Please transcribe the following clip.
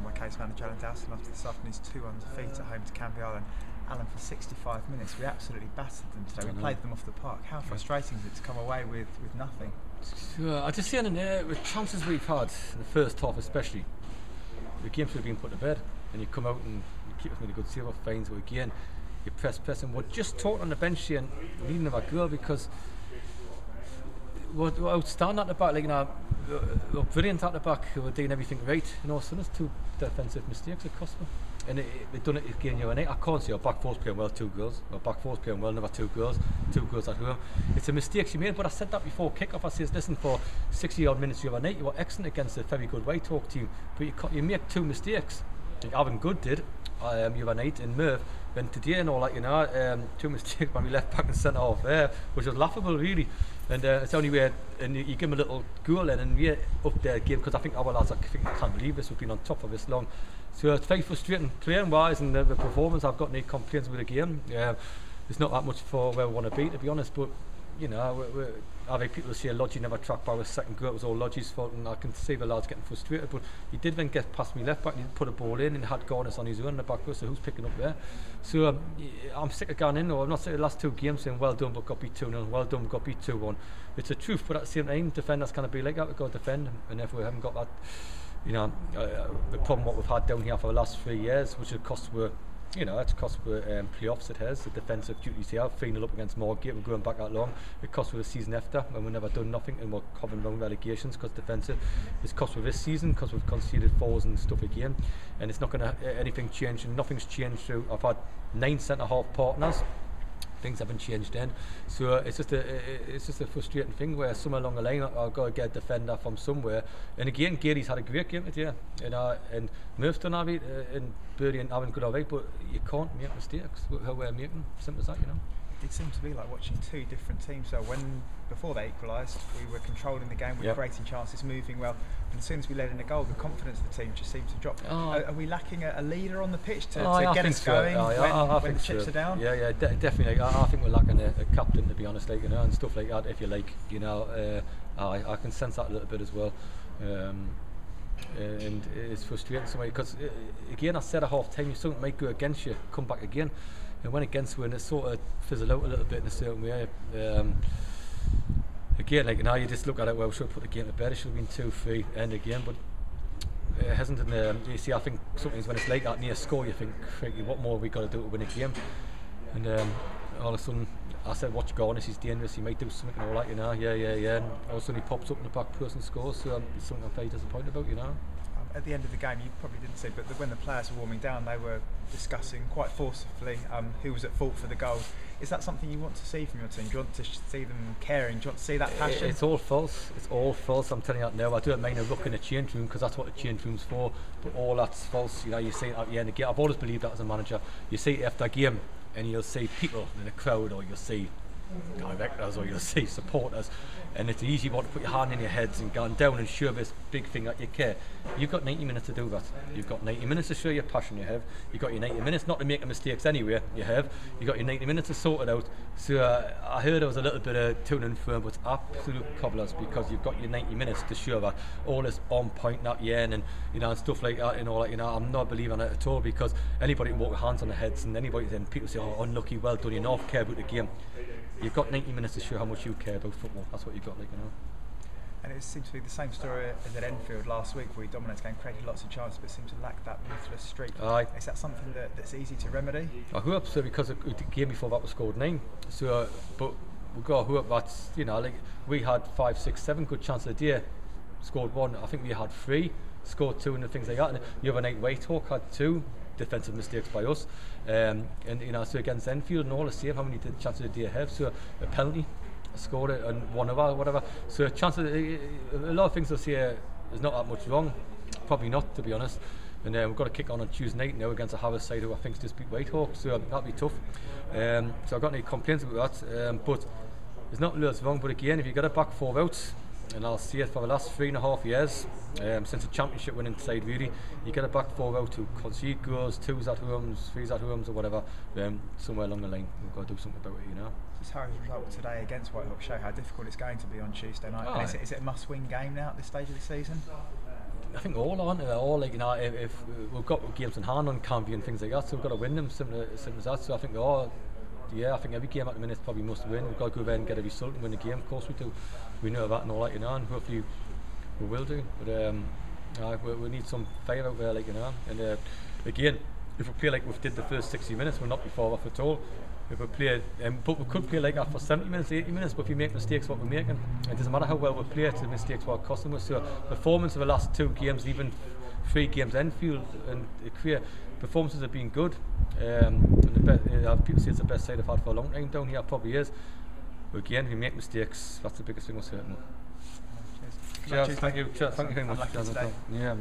on by case manager Alan Dowson after this afternoon's 2-1 defeat at home to Canvey Island. Alan, for 65 minutes we absolutely battered them today. We played them off the park. How frustrating is it to come away with nothing? I just see in there with chances we've had in the first half especially, the game should have been put to bed, and you come out and you keep us with a good save off fines, but again you press and we're just talking on the bench here and needing of a goal because we're outstanding at the back, like, you know, we're brilliant at the back, we're doing everything right, you know, so there's 2 defensive mistakes that cost me. And they've done it again the other night. I can't say our back four's playing well, 2 goals. Our back four's playing well, another 2 goals at home. It's a mistake she made, but I said that before kick-off. I says, listen, for 60-odd minutes the other night, you were excellent against a very good Whitehawk team, but you make 2 mistakes. Like Alan Good did the other night in Merv, and today and all that, you know, 2 mistakes when we left back and centre half there, which was laughable really. And it's the only way, and you give them a little goal then, and we're up there game, because I think our lads, I can't believe this, we've been on top of this long. So it's very frustrating playing wise, and the performance, I've got no complaints with the game. It's not that much for where we want to be be honest, but you know, I think people say Lodgy never tracked by his second goal, it was all Lodgy's fault, and I can see the lads getting frustrated, but he did then get past me left back, and he put a ball in and had Garnis on his own in the back row, so who's picking up there? So I'm sick of going in, or I'm not saying the last 2 games saying well done but got beat 2-0, well done but got beat 2-1. It's the truth, but at the same time defenders kind of be like that, we've got to defend, and if we haven't got that, you know, the problem what we've had down here for the last 3 years, which has cost we're, you know, it's cost with playoffs, it has, the defensive duties here, 3-0 up against Moorgate, we're going back that long. It cost with the season after, when we've never done nothing and we're covering wrong relegations because defensive. It's cost with this season because we've conceded 4s and stuff again, and it's not going to anything change, and nothing's changed through. I've had 9 centre-half partners. Things haven't changed then, so it's just a frustrating thing where somewhere along the line I've got to get a defender from somewhere. And again, Gary's had a great game today, and Murph's done alright, and Birdie and Aaron good alright, but you can't make mistakes how we're making. Simple as that, you know. It seemed to be like watching 2 different teams. So when before they equalised, we were controlling the game, we were creating chances, moving well, and as soon as we let in a goal, the confidence of the team just seemed to drop. Are we lacking a leader on the pitch to get us going when the chips are down? Yeah, definitely. I think we're lacking a captain, to be honest, like, you know, and stuff like that. If you like, you know, I can sense that a little bit as well. And it's frustrating somebody because again, I said at half time, something might go against you, come back again, and when against you, and it sort of fizzled out a little bit in a certain way. Again, like, now you just look at it, well, we should have put the game to bed, it should have been 2-3 end again, but it hasn't. You see, I think sometimes when it's like that near score, you think, what more have we got to do to win a game? And all of a sudden I said, watch Garnis, he's dangerous, he might do something and all that, you know. Yeah, and all of a sudden he pops up in the back post and scores, so it's something I'm very disappointed about, you know. At the end of the game, you probably didn't see, but when the players were warming down, they were discussing quite forcefully who was at fault for the goals. Is that something you want to see from your team? Do you want to see them caring? Do you want to see that passion? It's all false. It's all false. I'm telling you that now. I don't mind a look in the change room because that's what the change room's for. But all that's false. You know, you see it at the end of the game. I've always believed that as a manager. You see it after a game, and you'll see people in the crowd, or you'll see directors, or you'll see supporters, and it's easy one to put your hand in your heads and go down and show this big thing that you care. You've got 90 minutes to do that. You've got 90 minutes to show your passion. You have. You've got your 90 minutes not to make mistakes anyway. You have. You've got your 90 minutes to sort it out. So I heard there was a little bit of to and fro, but absolute cobblers, because you've got your 90 minutes to show that all is on point, not yen, and you know, and stuff like that, and all that. You know, I'm not believing it at all, because anybody can walk with hands on their heads, and anybody, then people say, oh, unlucky, well done, you not care about the game. You've got 90 minutes to show how much you care about football. That's what you've got, like, you know. And it seems to be the same story as at Enfield last week, where we dominated the game, created lots of chances, but seemed to lack that ruthless streak. Is that something that's easy to remedy? I hope so, because the game before that was scored 9. So, but we've got to hope that, you know, like, we had 5, 6, 7 good chances a day, scored 1. I think we had 3, scored 2, and things like that. And the other night, Whitehawk had 2 defensive mistakes by us, and you know, so against Enfield and all the same, how many chances did they have? So a penalty, scored it, and one over, whatever. So chances, a lot of things this year, there's not that much wrong, probably not, to be honest. And we've got to kick on Tuesday night now against a Harris side who I think's just beat Whitehawk, so that'll be tough. So I've got any complaints about that, but there's not loads wrong. But again, if you get a back 4 out, and I'll see it for the last 3.5 years, since the championship winning side really, you get a back 4 out to concede goals, 2s at homes, 3s at homes, or whatever, somewhere along the line we've got to do something about it, you know. Does Harry's result today against Whitehawk show how difficult it's going to be on Tuesday night? And is it a must-win game now at this stage of the season? I think all on all like if we've got games in hand on Canvey and things like that, so we've got to win them. Simple as that. So I think I think every game at the minute probably must win. We've got to go there and get a result and win the game. Of course we do. We know that and all that, and hopefully we will do. But we need some fire out there, And again, if we play like we did the first 60 minutes, we'll not be far off at all. If we play, but we could play like that for 70 minutes, 80 minutes. But if we make mistakes, what we're making, it doesn't matter how well we play. The mistakes are costing us. So performance of the last 2 games, even 3 games, Enfield and Queer, performances have been good. And people say it's the best side I've had for a long time down here. It probably is. But again, if we make mistakes, that's the biggest thing we're certain. Cheers. Thank you. Thank you very much. Yeah.